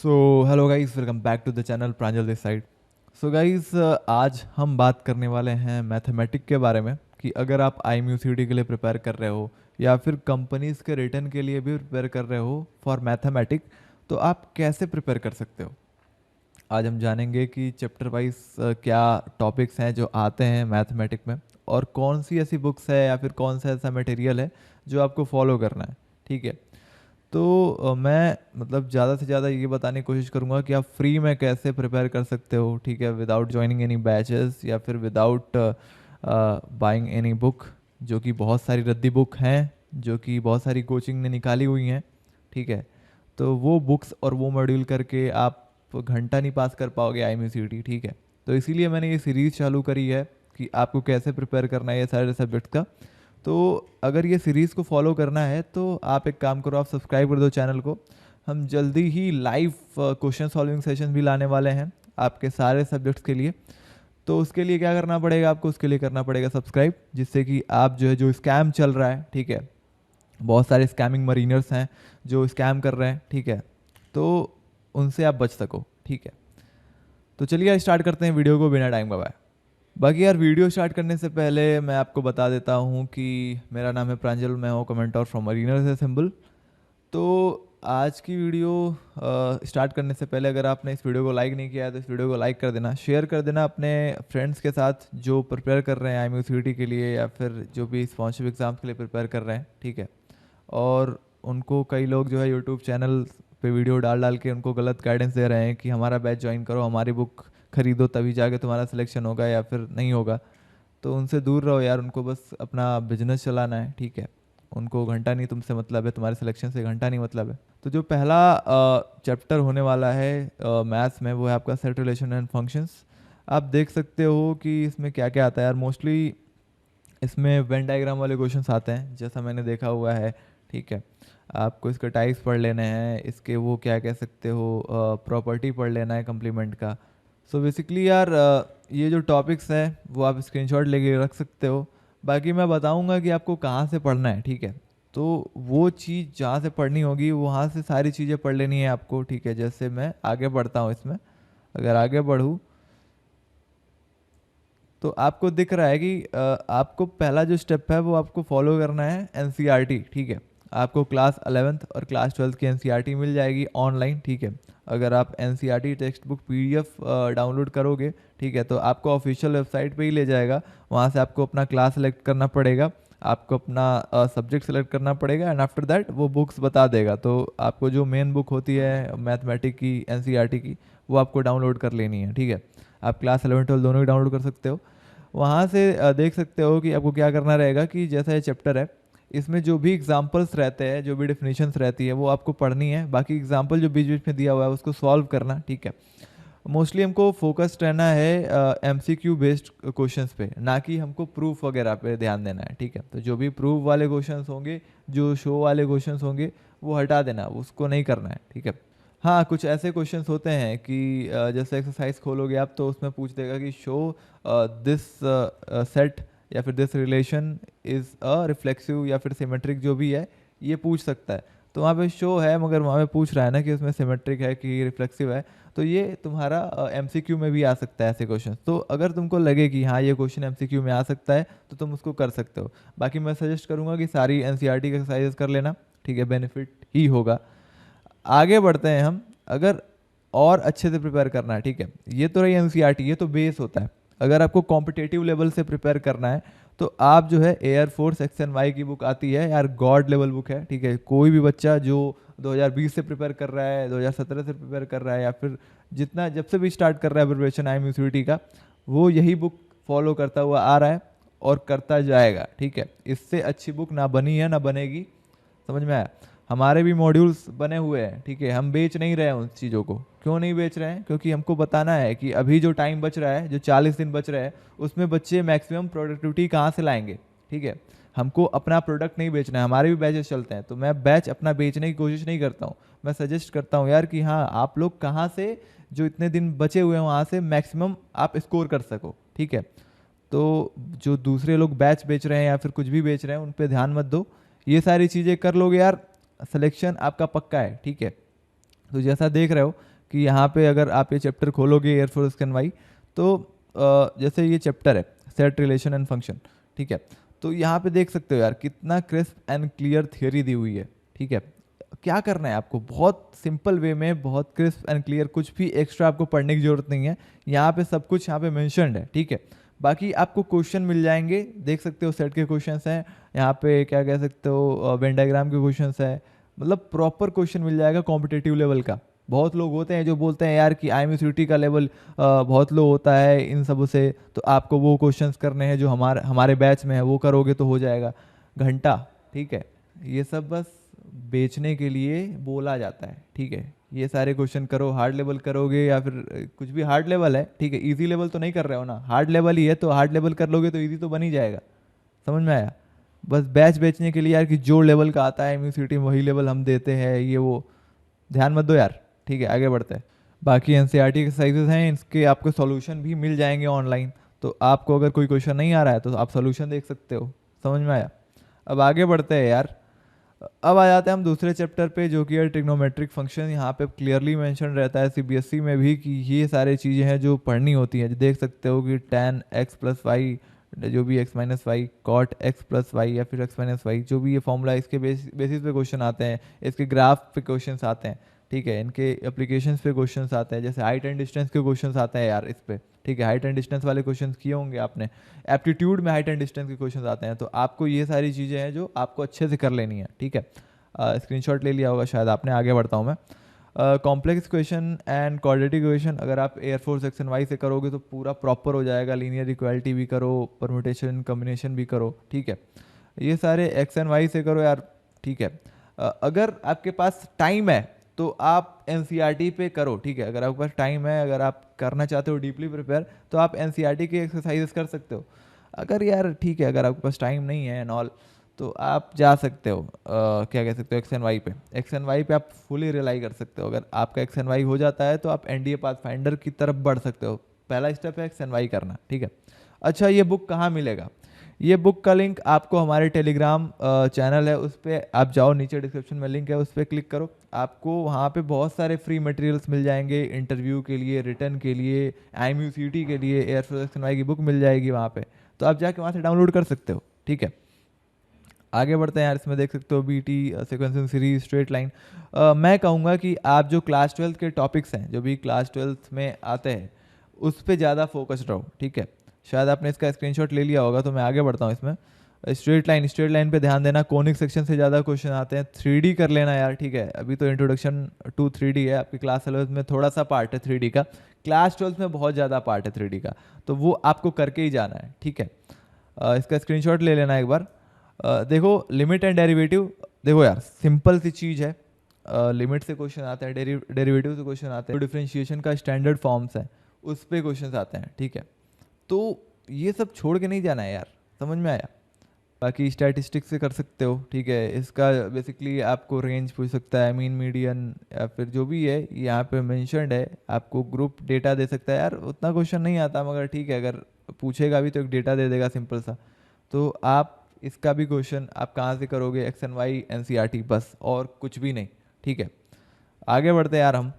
So hello guys, welcome back to the channel Pranjal this side. So guys, आज हम बात करने वाले हैं मैथमेटिक के बारे में कि अगर आप IMUCD के लिए प्रिपेयर कर रहे हो या फिर कंपनीज के रिटर्न के लिए भी प्रिपेयर कर रहे हो फॉर मैथमेटिक, तो आप कैसे प्रिपेयर कर सकते हो। आज हम जानेंगे कि चैप्टर वाइज क्या टॉपिक्स हैं जो आते हैं मैथमेटिक में, और कौन सी ऐसी बुक्स है या फिर कौन सा ऐसा मटेरियल है जो आपको फॉलो करना है। ठीक है, तो मैं मतलब ज़्यादा से ज़्यादा ये बताने की कोशिश करूँगा कि आप फ्री में कैसे प्रिपेयर कर सकते हो। ठीक है, विदाउट जॉइनिंग एनी बैचेस या फिर विदाउट बाइंग एनी बुक, जो कि बहुत सारी रद्दी बुक हैं जो कि बहुत सारी कोचिंग ने निकाली हुई हैं। ठीक है, तो वो बुक्स और वो मॉड्यूल करके आप घंटा नहीं पास कर पाओगे IMUCD। ठीक है, तो इसीलिए मैंने ये सीरीज़ चालू करी है कि आपको कैसे प्रिपेयर करना है ये सारे सब्जेक्ट का। तो अगर ये सीरीज़ को फॉलो करना है तो आप एक काम करो, आप सब्सक्राइब कर दो चैनल को। हम जल्दी ही लाइव क्वेश्चन सॉल्विंग सेशन भी लाने वाले हैं आपके सारे सब्जेक्ट्स के लिए। तो उसके लिए क्या करना पड़ेगा आपको, उसके लिए करना पड़ेगा सब्सक्राइब, जिससे कि आप जो है, जो स्कैम चल रहा है, ठीक है, बहुत सारे स्कैमिंग मरीनर्स हैं जो स्कैम कर रहे हैं, ठीक है, तो उनसे आप बच सको। ठीक है, तो चलिए स्टार्ट करते हैं वीडियो को बिना टाइम गवाए। बाकी यार, वीडियो स्टार्ट करने से पहले मैं आपको बता देता हूँ कि मेरा नाम है प्रांजल, मैं हूँ कमेंटर फ्रॉम मरीनर्स असेंबल। तो आज की वीडियो स्टार्ट करने से पहले अगर आपने इस वीडियो को लाइक नहीं किया है तो इस वीडियो को लाइक कर देना, शेयर कर देना अपने फ्रेंड्स के साथ जो प्रिपेयर कर रहे हैं IMUCD के लिए या फिर जो भी स्पॉन्सरशिप एग्ज़ाम्स के लिए प्रिपेयर कर रहे हैं। ठीक है, और उनको कई लोग जो है यूट्यूब चैनल पे वीडियो डाल डाल के उनको गलत गाइडेंस दे रहे हैं कि हमारा बैच ज्वाइन करो, हमारी बुक खरीदो तभी जाके तुम्हारा सिलेक्शन होगा या फिर नहीं होगा। तो उनसे दूर रहो यार, उनको बस अपना बिजनेस चलाना है। ठीक है, उनको घंटा नहीं तुमसे मतलब है, तुम्हारे सिलेक्शन से घंटा नहीं मतलब है। तो जो पहला चैप्टर होने वाला है मैथ्स में, वो है आपका सेट रिलेशन एंड फंक्शंस। आप देख सकते हो कि इसमें क्या क्या आता है यार। मोस्टली इसमें वेन डायग्राम वाले क्वेश्चंस आते हैं, जैसा मैंने देखा हुआ है। ठीक है, आपको इसके टाइप्स पढ़ लेने हैं, इसके वो क्या कह सकते हो प्रॉपर्टी पढ़ लेना है कम्प्लीमेंट का। सो बेसिकली यार, ये जो टॉपिक्स हैं वो आप स्क्रीनशॉट लेके रख सकते हो। बाकी मैं बताऊंगा कि आपको कहाँ से पढ़ना है। ठीक है, तो वो चीज़ जहाँ से पढ़नी होगी वहाँ से सारी चीज़ें पढ़ लेनी है आपको। ठीक है, जैसे मैं आगे बढ़ता हूँ इसमें, अगर आगे बढ़ूँ तो आपको दिख रहा है कि आपको पहला जो स्टेप है वो आपको फॉलो करना है NCERT। ठीक है, आपको क्लास 11th और क्लास 12th की NCERT मिल जाएगी ऑनलाइन। ठीक है, अगर आप NCERT text book PDF download करोगे, ठीक है, तो आपको ऑफिशियल वेबसाइट पे ही ले जाएगा। वहाँ से आपको अपना क्लास सेलेक्ट करना पड़ेगा, आपको अपना सब्जेक्ट सेलेक्ट करना पड़ेगा, एंड आफ्टर दैट वो बुक्स बता देगा। तो आपको जो मेन बुक होती है मैथमेटिक की NCERT की, वो आपको डाउनलोड कर लेनी है। ठीक है, आप क्लास 11 12 दोनों ही डाउनलोड कर सकते हो। वहाँ से देख सकते हो कि आपको क्या करना रहेगा कि जैसा ये चैप्टर है, इसमें जो भी एग्जांपल्स रहते हैं, जो भी डेफिनेशंस रहती है, वो आपको पढ़नी है। बाकी एग्जांपल जो बीच बीच में दिया हुआ है उसको सॉल्व करना। ठीक है, मोस्टली हमको फोकस्ड रहना है MCQ बेस्ड क्वेश्चंस पे, ना कि हमको प्रूफ वगैरह पे ध्यान देना है। ठीक है, तो जो भी प्रूफ वाले क्वेश्चंस होंगे, जो शो वाले क्वेश्चंस होंगे, वो हटा देना, उसको नहीं करना है। ठीक है, हाँ, कुछ ऐसे क्वेश्चंस होते हैं कि जैसे एक्सरसाइज खोलोगे आप तो उसमें पूछ देगा कि शो दिस सेट या फिर this relation is a reflexive या फिर सिमेट्रिक, जो भी है ये पूछ सकता है। तो वहाँ पे शो है, मगर वहाँ पे पूछ रहा है ना कि उसमें सिमेट्रिक है कि रिफ्लेक्सिव है। तो ये तुम्हारा MCQ में भी आ सकता है ऐसे क्वेश्चन। तो अगर तुमको लगे कि हाँ ये क्वेश्चन MCQ में आ सकता है तो तुम उसको कर सकते हो। बाकी मैं सजेस्ट करूँगा कि सारी NCERT की एक्सरसाइजेस कर लेना। ठीक है, बेनिफिट ही होगा। आगे बढ़ते हैं हम। अगर और अच्छे से प्रिपेयर करना है, ठीक है, ये तो रही NCERT, ये तो बेस होता है। अगर आपको कॉम्पिटेटिव लेवल से प्रिपेयर करना है तो आप जो है एयरफोर्स XNY की बुक आती है यार, गॉड लेवल बुक है। ठीक है, कोई भी बच्चा जो 2020 से प्रिपेयर कर रहा है, 2017 से प्रिपेयर कर रहा है, या फिर जितना जब से भी स्टार्ट कर रहा है प्रिपरेशन IMUCD का, वो यही बुक फॉलो करता हुआ आ रहा है और करता जाएगा। ठीक है, इससे अच्छी बुक ना बनी है ना बनेगी। समझ में आया? हमारे भी मॉड्यूल्स बने हुए हैं। ठीक है, हम बेच नहीं रहे हैं उन चीज़ों को। क्यों नहीं बेच रहे हैं? क्योंकि हमको बताना है कि अभी जो टाइम बच रहा है, जो 40 दिन बच रहे हैं, उसमें बच्चे मैक्सिमम प्रोडक्टिविटी कहाँ से लाएंगे। ठीक है, हमको अपना प्रोडक्ट नहीं बेचना है। हमारे भी बैचेस चलते हैं, तो मैं बैच अपना बेचने की कोशिश नहीं करता हूँ। मैं सजेस्ट करता हूँ यार कि हाँ, आप लोग कहाँ से जो इतने दिन बचे हुए हैं वहाँ से मैक्सिमम आप स्कोर कर सको। ठीक है, तो जो दूसरे लोग बैच बेच रहे हैं या फिर कुछ भी बेच रहे हैं, उन पे ध्यान मत दो। ये सारी चीज़ें कर लोगे यार, सिलेक्शन आपका पक्का है। ठीक है, तो जैसा देख रहे हो कि यहाँ पे अगर आप ये चैप्टर खोलोगे एयरफोर्स एक्सएनवाई तो जैसे ये चैप्टर है सेट रिलेशन एंड फंक्शन, ठीक है, तो यहाँ पे देख सकते हो यार कितना क्रिस्प एंड क्लियर थियोरी दी हुई है, ठीक है। क्या करना है आपको, बहुत सिंपल वे में, बहुत क्रिस्प एंड क्लियर, कुछ भी एक्स्ट्रा आपको पढ़ने की जरूरत नहीं है, यहाँ पे सब कुछ यहाँ पे मेंशन्ड है, ठीक है। बाकी आपको क्वेश्चन मिल जाएंगे, देख सकते हो सेट के क्वेश्चंस हैं यहाँ पे, क्या कह सकते हो वेन डायग्राम के क्वेश्चंस हैं, मतलब प्रॉपर क्वेश्चन मिल जाएगा कॉम्पिटिटिव लेवल का। बहुत लोग होते हैं जो बोलते हैं यार कि IMUCT का लेवल बहुत लो होता है इन सब से, तो आपको वो क्वेश्चंस करने हैं जो हमारे बैच में है, वो करोगे तो हो जाएगा घंटा, ठीक है। ये सब बस बेचने के लिए बोला जाता है, ठीक है। ये सारे क्वेश्चन करो, हार्ड लेवल करोगे या फिर कुछ भी हार्ड लेवल है, ठीक है, इजी लेवल तो नहीं कर रहे हो ना, हार्ड लेवल ही है, तो हार्ड लेवल कर लोगे तो इजी तो बन ही जाएगा। समझ में आया? बस बैच बेचने के लिए यार कि जो लेवल का आता है IMUCT में वही लेवल हम देते हैं, ये वो ध्यान मत दो यार, ठीक है। आगे बढ़ते हैं। बाकी NCERT एक्सरसाइजेस हैं, इसके आपको सॉल्यूशन भी मिल जाएंगे ऑनलाइन, तो आपको अगर कोई क्वेश्चन नहीं आ रहा है तो आप सॉल्यूशन देख सकते हो। समझ में आया? अब आगे बढ़ते हैं यार। अब आ जाते हैं हम दूसरे चैप्टर पे जो कि है ट्रिग्नोमेट्रिक फंक्शन। यहाँ पे क्लियरली मेंशन रहता है CBSE में भी कि ये सारी चीज़ें हैं जो पढ़नी होती हैं। देख सकते हो कि tan x प्लस वाई, जो भी x minus y, cot x plus y या फिर x माइनस वाई, जो भी ये फॉर्मूला, इसके बेसिस पे क्वेश्चन आते हैं, इसके ग्राफ पे क्वेश्चन आते हैं, ठीक है, इनके एप्लीकेशंस पे क्वेश्चंस आते हैं, जैसे हाइट एंड डिस्टेंस के क्वेश्चंस आते हैं यार इस पे, ठीक है। हाइट एंड डिस्टेंस वाले क्वेश्चंस किए होंगे आपने, एप्टीट्यूड में हाइट एंड डिस्टेंस के क्वेश्चंस आते हैं, तो आपको ये सारी चीज़ें हैं जो आपको अच्छे से कर लेनी है, ठीक है। स्क्रीनशॉट ले लिया होगा शायद आपने। आगे बढ़ता हूँ मैं। Complex question and quadratic question अगर आप एयरफोर्स एक्सएनवाई से करोगे तो पूरा प्रॉपर हो जाएगा। लीनियर इक्वालिटी भी करो, परम्यूटेशन कम्बिनेशन भी करो, ठीक है। ये सारे एक्सएनवाई से करो यार, ठीक है। अगर आपके पास टाइम है तो आप NCERT पे करो, ठीक है। अगर आपके पास टाइम है, अगर आप करना चाहते हो डीपली प्रिपेयर, तो आप NCERT के एक्सरसाइजेस कर सकते हो। अगर यार ठीक है, अगर आपके पास टाइम नहीं है एंड ऑल, तो आप जा सकते हो क्या कह सकते हो XNY पे। XNY पे आप फुली रिलाई कर सकते हो। अगर आपका XNY हो जाता है तो आप NDA पाथफाइंडर की तरफ बढ़ सकते हो। पहला स्टेप है XNY करना, ठीक है। अच्छा, ये बुक कहाँ मिलेगा? ये बुक का लिंक आपको हमारे टेलीग्राम चैनल है उस पर आप जाओ, नीचे डिस्क्रिप्शन में लिंक है, उस पर क्लिक करो। आपको वहाँ पे बहुत सारे फ्री मटेरियल्स मिल जाएंगे, इंटरव्यू के लिए, रिटर्न के लिए, IMUCT के लिए, एयरफोर्स XNY की बुक मिल जाएगी वहाँ पे, तो आप जाके वहाँ से डाउनलोड कर सकते हो, ठीक है। आगे बढ़ते हैं यार। इसमें देख सकते हो BT sequencing series, straight line. मैं कहूँगा कि आप जो क्लास 12 के टॉपिक्स हैं, जो भी क्लास 12 में आते हैं, उस पर ज़्यादा फोकस्ड रहो, ठीक है। शायद आपने इसका स्क्रीनशॉट ले लिया होगा, तो मैं आगे बढ़ता हूँ इसमें। स्ट्रेट लाइन पे ध्यान देना, कोनिक सेक्शन से ज़्यादा क्वेश्चन आते हैं। 3D कर लेना यार, ठीक है। अभी तो इंट्रोडक्शन टू 3D है आपकी क्लास 11 में, थोड़ा सा पार्ट है 3D का। क्लास 12 में बहुत ज़्यादा पार्ट है 3D का, तो वो आपको करके ही जाना है, ठीक है। इसका स्क्रीनशॉट ले लेना एक बार। देखो लिमिट एंड डेरिवेटिव, देखो यार सिंपल सी चीज़ है। लिमिट से क्वेश्चन आते हैं, डेरिवेटिव से क्वेश्चन आते हैं, डिफरेंशिएशन का स्टैंडर्ड फॉर्म्स है उस पर क्वेश्चन आते हैं, ठीक है। तो ये सब छोड़ के नहीं जाना है यार, समझ में आया? बाकी स्टैटिस्टिक्स से कर सकते हो, ठीक है। इसका बेसिकली आपको रेंज पूछ सकता है, मीन मीडियन या फिर जो भी है यहाँ पे मेंशन्ड है। आपको ग्रुप डेटा दे सकता है यार, उतना क्वेश्चन नहीं आता मगर ठीक है, अगर पूछेगा भी तो एक डेटा दे देगा सिंपल सा। तो आप इसका भी क्वेश्चन आप कहाँ से करोगे? XNY NCERT, बस और कुछ भी नहीं, ठीक है। आगे बढ़ते यार हम।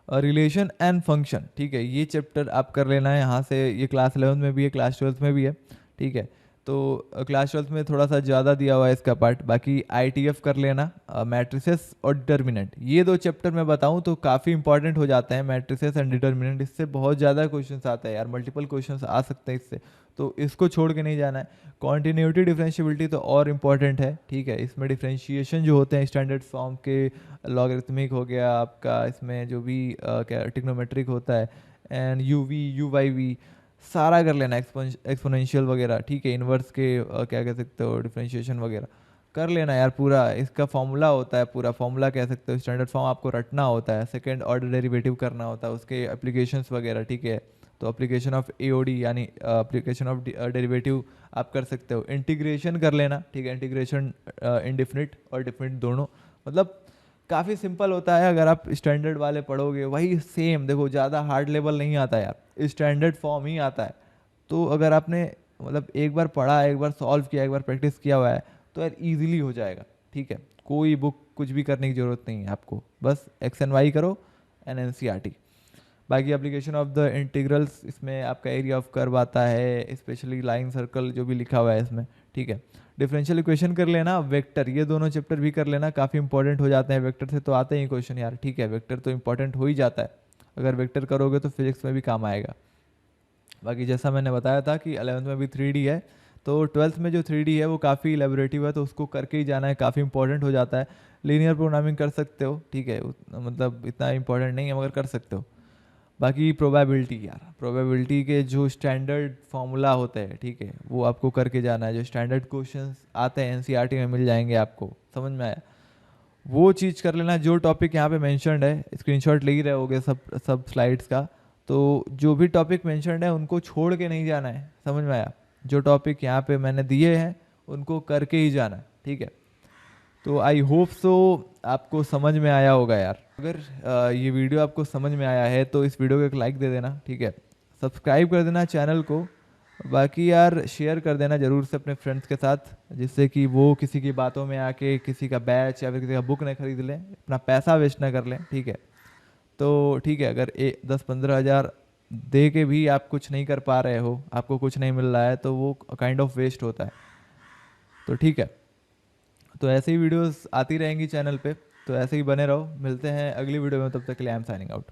रिलेशन एंड फंक्शन, ठीक है, ये चैप्टर आप कर लेना है यहाँ से। ये क्लास 11 में भी है, क्लास 12 में भी है, ठीक है। तो क्लास 12 में थोड़ा ज़्यादा दिया हुआ है इसका पार्ट। बाकी ITF कर लेना, मैट्रिसेस और डिटर्मिनेंट, ये दो चैप्टर मैं बताऊँ तो काफ़ी इंपॉर्टेंट हो जाते हैं। मैट्रिसेस एंड डिटर्मिनेंट, इससे बहुत ज़्यादा क्वेश्चंस आते हैं यार, मल्टीपल क्वेश्चंस आ सकते हैं इससे, तो इसको छोड़ के नहीं जाना है। कॉन्टीन्यूटी डिफरेंशियबिलिटी तो और इम्पॉर्टेंट है, ठीक है। इसमें डिफरेंशिएशन जो होते हैं स्टैंडर्ड फॉर्म के, लॉगरिथमिक हो गया आपका, इसमें जो भी क्या ट्रिग्नोमेट्रिक होता है, एंड UV UYV सारा कर लेना, एक्सपोनेंशियल वगैरह, ठीक है। इन्वर्स के क्या कह सकते हो, डिफरेंशिएशन वगैरह कर लेना यार पूरा। इसका फॉर्मूला होता है, पूरा फॉर्मूला कह सकते हो, स्टैंडर्ड फॉर्म आपको रटना होता है, सेकंड ऑर्डर डेरिवेटिव करना होता है, उसके एप्लीकेशंस वगैरह, ठीक है। तो एप्लीकेशन ऑफ AOD यानी एप्लीकेशन ऑफ डेरिवेटिव आप कर सकते हो। इंटीग्रेशन कर लेना, ठीक है। इंटीग्रेशन इनडिफिनिट और डिफिनिट दोनों, मतलब काफ़ी सिंपल होता है। अगर आप स्टैंडर्ड वाले पढ़ोगे वही सेम, देखो ज़्यादा हार्ड लेवल नहीं आता यार, स्टैंडर्ड फॉर्म ही आता है। तो अगर आपने मतलब एक बार पढ़ा, एक बार सॉल्व किया, एक बार प्रैक्टिस किया हुआ है, तो यार इजीली हो जाएगा, ठीक है। कोई बुक कुछ भी करने की ज़रूरत नहीं है आपको, बस एक्स एंड वाई करो एंड एनसीईआरटी। बाकी एप्लीकेशन ऑफ द इंटीग्रल्स, इसमें आपका एरिया ऑफ कर्व आता है, स्पेशली लाइन सर्कल जो भी लिखा हुआ है इसमें, ठीक है। डिफरेंशियल इक्वेशन कर लेना, वेक्टर, ये दोनों चैप्टर भी कर लेना, काफ़ी इंपॉर्टेंट हो जाते हैं। वेक्टर से तो आते ही क्वेश्चन यार, ठीक है, वेक्टर तो इंपॉर्टेंट हो ही जाता है, अगर वेक्टर करोगे तो फिजिक्स में भी काम आएगा। बाकी जैसा मैंने बताया था कि 11th में भी 3D है, तो 12th में जो 3D है वो काफ़ी इलेबोरेटिव है, तो उसको करके ही जाना है, काफ़ी इंपॉर्टेंट हो जाता है। लीनियर प्रोग्रामिंग कर सकते हो, ठीक है, मतलब इतना इंपॉर्टेंट नहीं है मगर कर सकते हो। बाकी प्रोबेबिलिटी यार, प्रोबेबिलिटी के जो स्टैंडर्ड फार्मूला होते हैं, ठीक है, वो आपको करके जाना है। जो स्टैंडर्ड क्वेश्चंस आते हैं एनसीईआरटी में मिल जाएंगे आपको, समझ में आया, वो चीज़ कर लेना। जो टॉपिक यहाँ पे मेंशन्ड है, स्क्रीनशॉट ले ही रहे होगे सब स्लाइड्स का, तो जो भी टॉपिक मेंशन्ड है उनको छोड़ के नहीं जाना है, समझ में आया। जो टॉपिक यहाँ पे मैंने दिए हैं उनको करके ही जाना है, ठीक है। तो आई होप सो आपको समझ में आया होगा यार। अगर ये वीडियो आपको समझ में आया है तो इस वीडियो को एक लाइक दे देना, ठीक है, सब्सक्राइब कर देना चैनल को। बाकी यार शेयर कर देना ज़रूर से अपने फ्रेंड्स के साथ, जिससे कि वो किसी की बातों में आके किसी का बैच या फिर किसी का बुक न खरीद लें, अपना पैसा वेस्ट ना कर लें, ठीक है। तो ठीक है, अगर 10-15 हज़ार दे के भी आप कुछ नहीं कर पा रहे हो, आपको कुछ नहीं मिल रहा है, तो वो काइंड ऑफ वेस्ट होता है। तो ठीक है, तो ऐसे ही वीडियोस आती रहेंगी चैनल पे, तो ऐसे ही बने रहो। मिलते हैं अगली वीडियो में, तब तक के लिए आई एम साइनिंग आउट।